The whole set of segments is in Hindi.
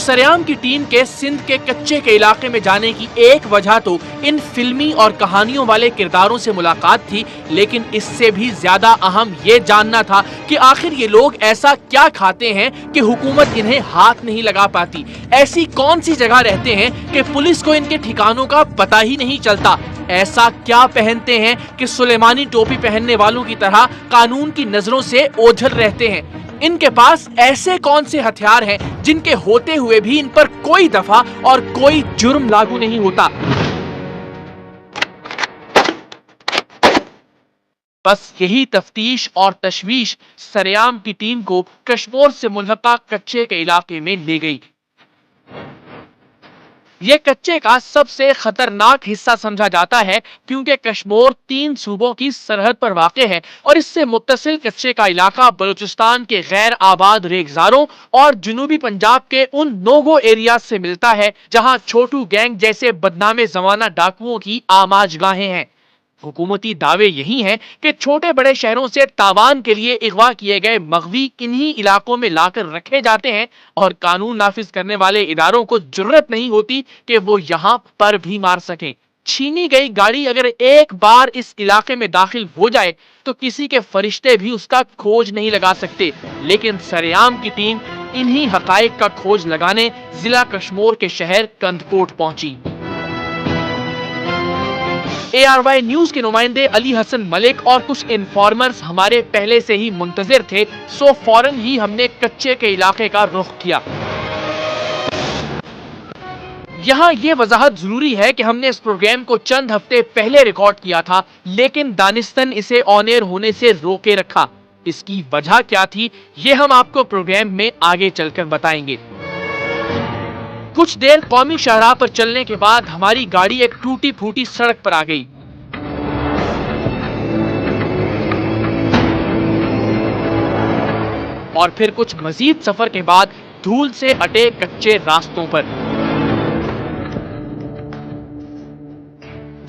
सरेआम की टीम के सिंध के कच्चे के इलाके में जाने की एक वजह तो इन फिल्मी और कहानियों वाले किरदारों से मुलाकात थी, लेकिन इससे भी ज्यादा अहम ये जानना था कि आखिर ये लोग ऐसा क्या खाते हैं कि हुकूमत इन्हें हाथ नहीं लगा पाती। ऐसी कौन सी जगह रहते हैं कि पुलिस को इनके ठिकानों का पता ही नहीं चलता। ऐसा क्या पहनते हैं कि सुलेमानी टोपी पहनने वालों की तरह कानून की नजरों से ओझल रहते हैं। इनके पास ऐसे कौन से हथियार हैं जिनके होते हुए भी इन पर कोई दफा और कोई जुर्म लागू नहीं होता। बस यही तफ्तीश और तशवीश सरेआम की टीम को कश्मोर से मुल्हका कच्चे के इलाके में ले गई। ये कच्चे का सबसे खतरनाक हिस्सा समझा जाता है क्योंकि कश्मोर 3 सूबों की सरहद पर वाक़ है और इससे मुत्तसिल कच्चे का इलाका बलूचिस्तान के गैर आबाद रेगिस्तानों और जुनूबी पंजाब के उन नोगो एरिया से मिलता है जहां छोटू गैंग जैसे बदनामे जमाना डाकुओं की आमाजगाहें हैं। हुकूमती दावे यही हैं कि छोटे बड़े शहरों से तावान के लिए अगवा किए गए मगवी इन्हीं इलाकों में लाकर रखे जाते हैं और कानून नाफिज करने वाले इदारों को जुर्रत नहीं होती कि वो यहाँ पर भी मार सकें। छीनी गई गाड़ी अगर एक बार इस इलाके में दाखिल हो जाए तो किसी के फरिश्ते भी उसका खोज नहीं लगा सकते, लेकिन सरेआम की टीम इन्हीं हकाइक का खोज लगाने जिला कश्मोर के शहर कंदकोट पहुंची। ARY न्यूज के नुमाइंदे अली हसन मलिक और कुछ इन्फॉर्मर्स हमारे पहले से ही मुंतजिर थे, सो फौरन ही हमने कच्चे के इलाके का रुख किया। यहाँ ये वजाहत जरूरी है कि हमने इस प्रोग्राम को चंद हफ्ते पहले रिकॉर्ड किया था, लेकिन दानिस्तन इसे ऑन एयर होने से रोके रखा। इसकी वजह क्या थी ये हम आपको प्रोग्राम में आगे चलकर बताएंगे। कुछ देर कौमी शाहराह पर चलने के बाद हमारी गाड़ी एक टूटी फूटी सड़क पर आ गई। और फिर कुछ मजीद सफर के बाद धूल से अटे कच्चे रास्तों पर।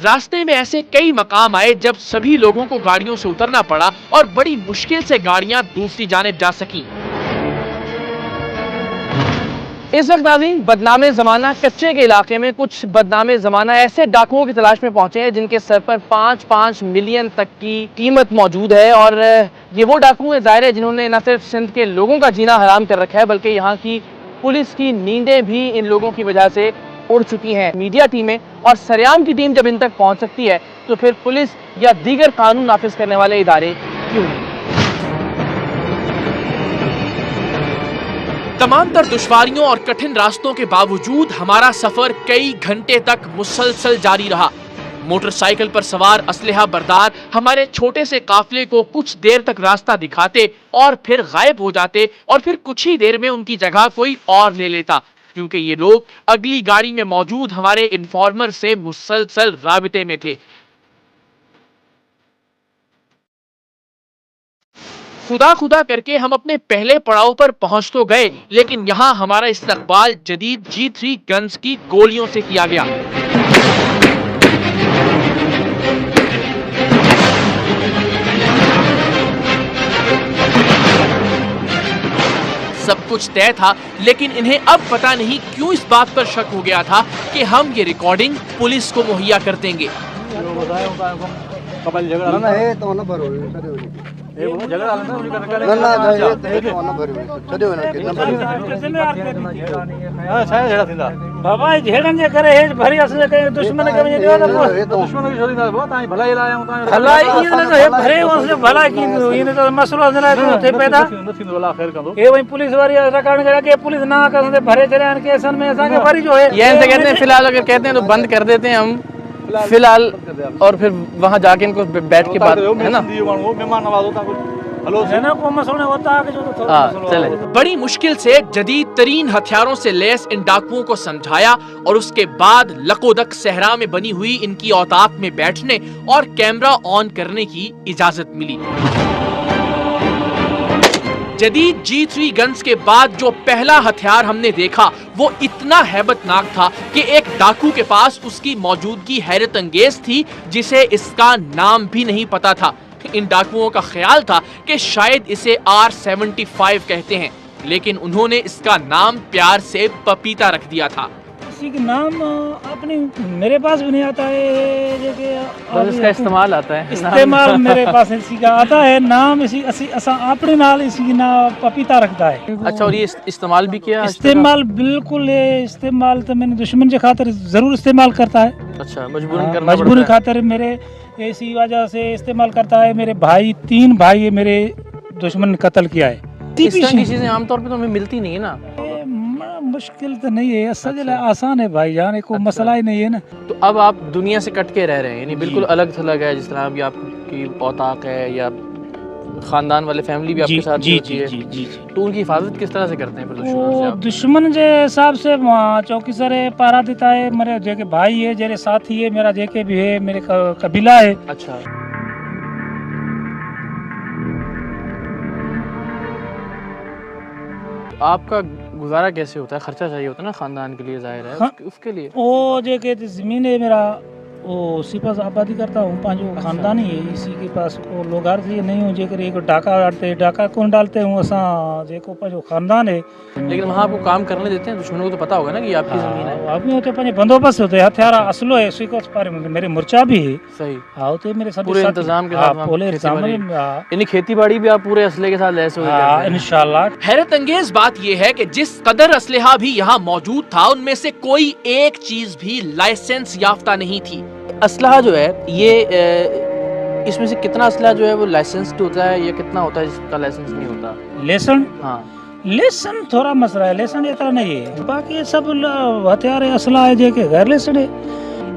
रास्ते में ऐसे कई मकाम आए जब सभी लोगों को गाड़ियों से उतरना पड़ा और बड़ी मुश्किल से गाड़ियां दूसरी जानिब जा सकी। इस वक्त नाज़रीन बदनामे ज़माना कच्चे के इलाके में कुछ बदनामे ज़माना ऐसे डाकुओं की तलाश में पहुंचे हैं जिनके सर पर 5-5 मिलियन तक की कीमत मौजूद है। और ये वो डाकू हैं ज़ाहिर है जिन्होंने न सिर्फ सिंध के लोगों का जीना हराम कर रखा है बल्कि यहाँ की पुलिस की नींदें भी इन लोगों की वजह से उड़ चुकी हैं। मीडिया टीमें और सरेआम की टीम जब इन तक पहुँच सकती है तो फिर पुलिस या दीगर कानून नाफिज करने वाले इदारे क्यों नहीं। तमाम तर दुश्वारियों और कठिन रास्तों के बावजूद हमारा सफर कई घंटे तक मुसलसल जारी रहा। मोटरसाइकिल पर सवार असलहा बरदार हमारे छोटे से काफिले को कुछ देर तक रास्ता दिखाते और फिर गायब हो जाते और फिर कुछ ही देर में उनकी जगह कोई और ले लेता, क्योंकि ये लोग अगली गाड़ी में मौजूद हमारे इन्फॉर्मर से मुसलसल राबिते में थे। खुदा करके हम अपने पहले पड़ाव पर पहुंच तो गए, लेकिन यहाँ हमारा इस्तकबाल जदीद G3 गन्स की गोलियों से किया गया। सब कुछ तय था, लेकिन इन्हें अब पता नहीं क्यों इस बात पर शक हो गया था कि हम ये रिकॉर्डिंग पुलिस को मुहैया कर देंगे। फिलहाल अगर कहते हैं तो बंद कर देते हैं हम फिलहाल, और फिर वहां जाके इनको बैठ के बात है ना। चले। बड़ी मुश्किल से जदीद तरीन हथियारों से लैस इन डाकुओं को समझाया और उसके बाद लकोदक सहरा में बनी हुई इनकी औताक में बैठने और कैमरा ऑन करने की इजाजत मिली। जदीद G3 गन्स के बाद जो पहला हथियार हमने देखा वो इतना हैबतनाक था कि एक डाकू के पास उसकी मौजूदगी हैरत अंगेज थी जिसे इसका नाम भी नहीं पता था। इन डाकुओं का ख्याल था कि शायद इसे R75 कहते हैं। लेकिन उन्होंने इसका नाम प्यार से पपीता रख दिया था। इसी के नाम अपने मेरे पास भी नहीं आता है, बस इसका इस्तेमाल आता है। इस्तेमाल मेरे पास इसी का आता है नाम, इसी असा अपने नाल इसी का नाम पपीता रखता है। अच्छा, और ये इस्तेमाल भी किया? इस्तेमाल बिल्कुल इस्तेमाल तो मैंने दुश्मन के खातिर जरूर इस्तेमाल करता है। अच्छा, मजबूरन करना मजबूरी पड़ता है। खातिर मेरे इसी वजह से इस्तेमाल करता है। मेरे भाई 3 भाई है मेरे दुश्मन ने कत्ल किया है। इस तरह की चीजें आमतौर पे तो हमें मिलती नहीं है ना। मुश्किल तो नहीं है, सजल आसान है भाईजान, कोई मसला ही नहीं है ना। तो अब आप दुनिया से कट के रह रहे हैं, यानी बिल्कुल अलग थलग है, जिस तरह अभी आपकी औताक है या खानदान वाले फैमिली भी आपके साथ होती है, तो उनकी हिफाजत किस तरह से करते हैं? फिर दुश्मन से आप? दुश्मन के हिसाब से चौकी सर पारा देता है। मेरे जेके भाई है, जेरे साथी है, मेरा जेके भी है, मेरे कबीला है। अच्छा, आपका गुजारा कैसे होता है? खर्चा चाहिए होता है ना खानदान के लिए, जाहिर है। हाँ। उसके लिए वो जेके जमीन है मेरा, वो उसी पास आबादी करता हूँ, पांचों खानदान ही है इसी के पास। वो लोग हर चीज नहीं हो जेकर एक डाका डालते, डाका कौन डालते हूँ असा जेको पांचों खानदान है। लेकिन वहाँ आपको काम करने देते हैं? दुश्मनों को तो पता होगा ना कि ये आपकी जमीन है। अभी होते पांच बंदोबस्त होते हथियार असलो है उसी को पारे में मेरे मुर्चा भी है। सही, हाँ होते मेरे सब पूरे इंतजाम के साथ वहाँ पूरे इंतजाम खेती में, यानी खेती बाड़ी भी आप पूरे असले के साथ लैस हो गए? इंशाल्लाह। हैरत अंगेज बात यह है कि जिस कदर असलहा भी यहाँ मौजूद था, उनमें से कोई एक चीज भी लाइसेंस याफ्ता नहीं थी। असलहा जो है ये इसमें से कितना असलहा जो है वो लाइसेंस्ड होता है या कितना होता है जिसका लाइसेंस नहीं होता? लेसन, हाँ, लेसन थोड़ा मसला है, लेसन इतना नहीं है। बाकी सब हथियार असला है जेके गैर लेसन है।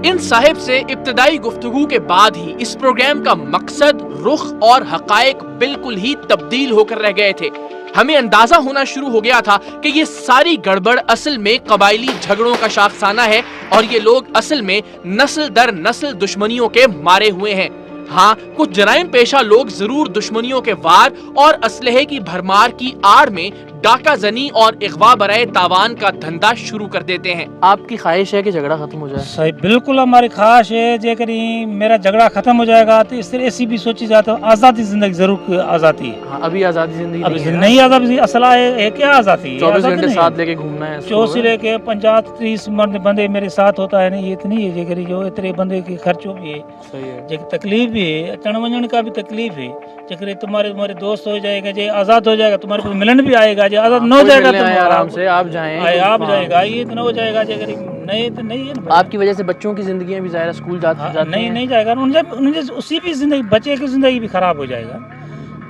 इन साहिब से इब्तदाई गुफ्तगू के बाद ही इस प्रोग्राम का मकसद, रुख और हकायक बिल्कुल ही तब्दील होकर रह गए थे। हमें अंदाजा होना शुरू हो गया था कि ये सारी गड़बड़ असल में कबायली झगड़ों का शाखसाना है और ये लोग असल में नस्ल दर नस्ल दुश्मनियों के मारे हुए हैं। हाँ, कुछ जराइम पेशा लोग जरूर दुश्मनियों के वार और असलहे की भरमार की आड़ में डाका जनी और इगवा बराए तावान का धंधा शुरू कर देते हैं। आपकी ख्वाहिश है कि झगड़ा खत्म हो जाए? सही, बिल्कुल हमारी ख्वाहिश है जेकर मेरा झगड़ा खत्म हो जाएगा तो इस तरह ऐसी भी सोची जाती है आज़ादी जिंदगी जरूर आज़ादी है। हाँ, अभी आज़ादी जिंदगी अभी नहीं है। नहीं आज़ादी असला है क्या आज़ादी है? 24 घंटे साथ लेके घूमना है? 24 लेके 50-30 मर्द बंदे मेरे साथ होता है। नहीं ये तो नहीं है जेकर जो इतने बंदे के खर्चों भी है, सही है। जेकर तकलीफ भी है, अचन वजन का भी तकलीफ है। जेकर तुम्हारे दोस्त हो जाएगा, जे आज़ाद हो जाएगा, तुम्हारे को मिलन भी आएगा। जे आज़ाद न हो जाएगा तो आराम से आप जाएं, आप जाएगा, ये तो न हो जाएगा। जेकर नहीं तो नहीं है ना। आपकी वजह से बच्चों की जिंदगी भी ज़ाहिर स्कूल जाते नहीं जाएगा, उनसे उसी भी जिंदगी, बच्चे की जिंदगी भी खराब हो जाएगा।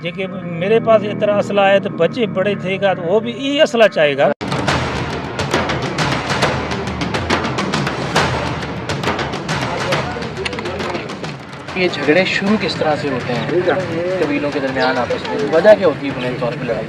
जेके मेरे पास इतना असला है तो बच्चे बड़े थेगा तो वो भी यही असला चाहेगा। ये झगड़े शुरू किस तरह से होते हैं कबीलों के दरमियान आपस में? वजह क्या होती है बुनियादी तौर पर लड़ाई?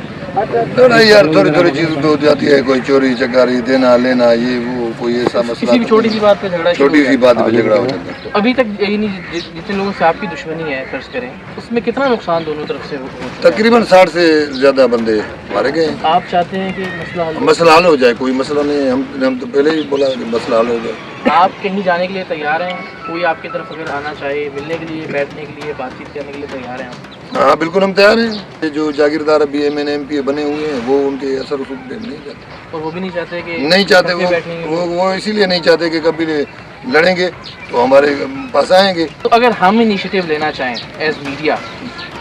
लड़ाई यार थोड़ी थोड़ी चीज़ तो हो जाती है, कोई चोरी चकारी, देना लेना, ये वो, कोई ऐसा मसला। किसी भी छोटी सी बात पे झगड़ा, छोटी सी बात पे झगड़ा हो जाता है। अभी तक यही नहीं, जितने लोगों से आपकी दुश्मनी है फर्ज करें, उसमें कितना नुकसान दोनों तरफ से हो? तकरीबन 60 से ज़्यादा बंदे मारे गए। आप चाहते हैं कि मसला हल हो जाए? कोई मसला नहीं है, हम तो पहले ही बोला कि मसला हल हो जाए। आप कहीं जाने के लिए तैयार हैं? कोई आपकी तरफ अगर आना चाहे, मिलने के लिए, बैठने के लिए, बातचीत करने के लिए तैयार हैं आप? हाँ बिल्कुल हम तैयार हैं। ये जो जागीरदार अभी MNA MP बने हुए हैं वो उनके असर रसूख नहीं चाहते। और वो भी नहीं चाहते कि नहीं चाहते वो इसीलिए नहीं चाहते कि कभी लड़ेंगे तो हमारे पास आएंगे। तो अगर हम इनिशिएटिव लेना चाहें एज मीडिया,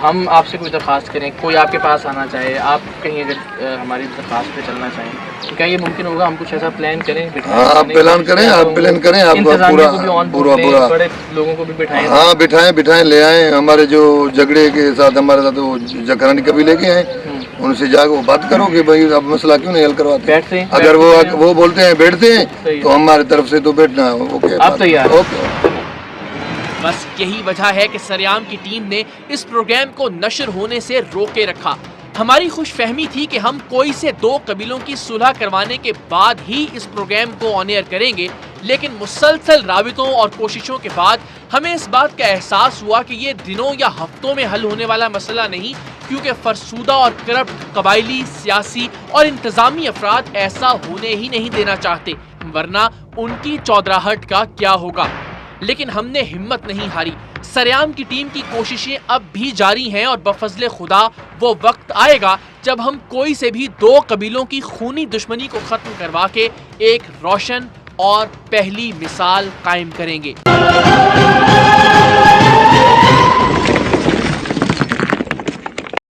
हम आपसे कोई दरख्वास्त करें, कोई आपके पास आना चाहे, आप कहीं अगर हमारी दरख्वास्त पे चलना चाहें, तो क्या ये मुमकिन होगा? हम कुछ ऐसा प्लान करें? हाँ आप प्लान करें, आप प्लान करें, आप पूरा बड़े लोगों को भी बिठाएं। हाँ बिठाएं ले आएं। हमारे जो झगड़े के साथ हमारे साथ वो जखरानी कबीले के हैं, उनसे जाकर वो बात करो कि भाई अब मसला क्यों नहीं हल करवाते। बैठते हैं, अगर वो बोलते हैं बैठते हैं तो हमारी तरफ से तो बैठना ओके, आप तैयार? ओके। बस यही वजह है कि सरेआम की टीम ने इस प्रोग्राम को नशर होने से रोके रखा। हमारी खुशफहमी थी कि हम कोई से 2 कबीलों की सुलह करवाने के बाद ही इस प्रोग्राम को ऑन एयर करेंगे, लेकिन मुसलसल राबितों और कोशिशों के बाद हमें इस बात का एहसास हुआ कि ये दिनों या हफ्तों में हल होने वाला मसला नहीं, क्योंकि फरसूदा और करप्ट कबायली, सियासी और इंतजामी अफराद ऐसा होने ही नहीं देना चाहते, वरना उनकी चौधराहट का क्या होगा। लेकिन हमने हिम्मत नहीं हारी। सरेआम की टीम की कोशिशें अब भी जारी हैं और बफजले खुदा वो वक्त आएगा जब हम कोई से भी दो कबीलों की खूनी दुश्मनी को खत्म करवा के एक रोशन और पहली मिसाल कायम करेंगे।